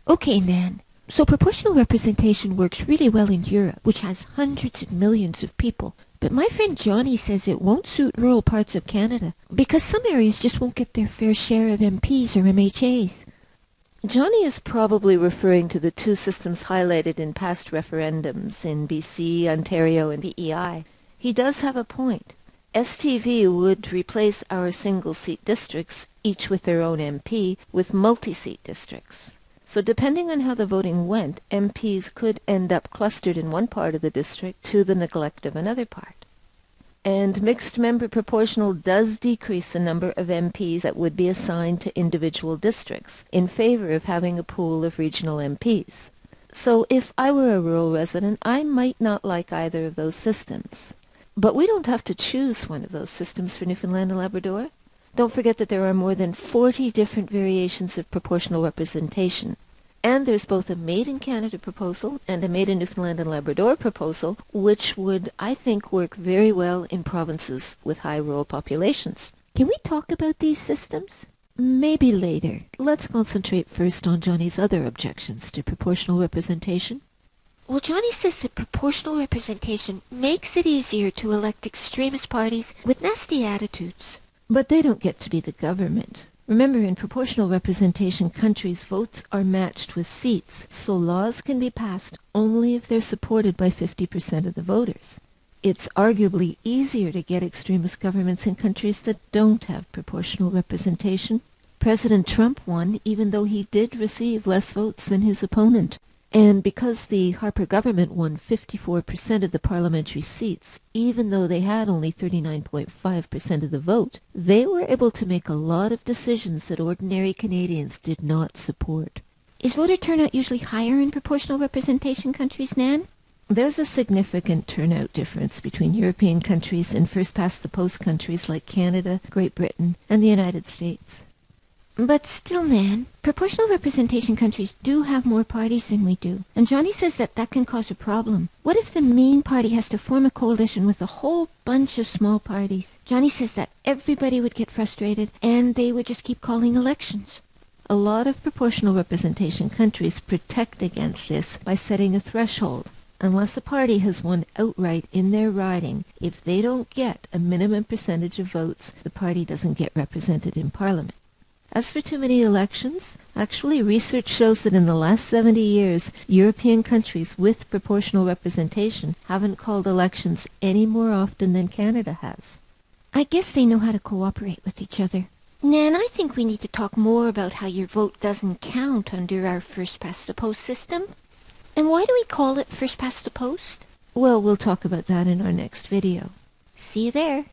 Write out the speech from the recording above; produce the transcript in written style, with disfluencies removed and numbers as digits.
Okay, Nan. So proportional representation works really well in Europe, which has hundreds of millions of people. But my friend Johnny says it won't suit rural parts of Canada, because some areas just won't get their fair share of MPs or MHAs. Johnny is probably referring to the two systems highlighted in past referendums in BC, Ontario, and PEI. He does have a point. STV would replace our single-seat districts, each with their own MP, with multi-seat districts. So depending on how the voting went, MPs could end up clustered in one part of the district to the neglect of another part. And mixed-member proportional does decrease the number of MPs that would be assigned to individual districts in favor of having a pool of regional MPs. So if I were a rural resident, I might not like either of those systems. But we don't have to choose one of those systems for Newfoundland and Labrador. Don't forget that there are more than 40 different variations of proportional representation. And there's both a made-in-Canada proposal and a made-in-Newfoundland and Labrador proposal, which would, I think, work very well in provinces with high rural populations. Can we talk about these systems? Maybe later. Let's concentrate first on Johnny's other objections to proportional representation. Well, Johnny says that proportional representation makes it easier to elect extremist parties with nasty attitudes. But they don't get to be the government. Remember, in proportional representation, countries' votes are matched with seats, so laws can be passed only if they're supported by 50% of the voters. It's arguably easier to get extremist governments in countries that don't have proportional representation. President Trump won, even though he did receive less votes than his opponent. And because the Harper government won 54% of the parliamentary seats, even though they had only 39.5% of the vote, they were able to make a lot of decisions that ordinary Canadians did not support. Is voter turnout usually higher in proportional representation countries, Nan? There's a significant turnout difference between European countries and first-past-the-post countries like Canada, Great Britain, and the United States. But still, Nan, proportional representation countries do have more parties than we do, and Johnny says that can cause a problem. What if the main party has to form a coalition with a whole bunch of small parties? Johnny says that everybody would get frustrated, and they would just keep calling elections. A lot of proportional representation countries protect against this by setting a threshold. Unless a party has won outright in their riding, if they don't get a minimum percentage of votes, the party doesn't get represented in Parliament. As for too many elections, actually research shows that in the last 70 years, European countries with proportional representation haven't called elections any more often than Canada has. I guess they know how to cooperate with each other. Nan, I think we need to talk more about how your vote doesn't count under our first-past-the-post system. And why do we call it first-past-the-post? Well, we'll talk about that in our next video. See you there.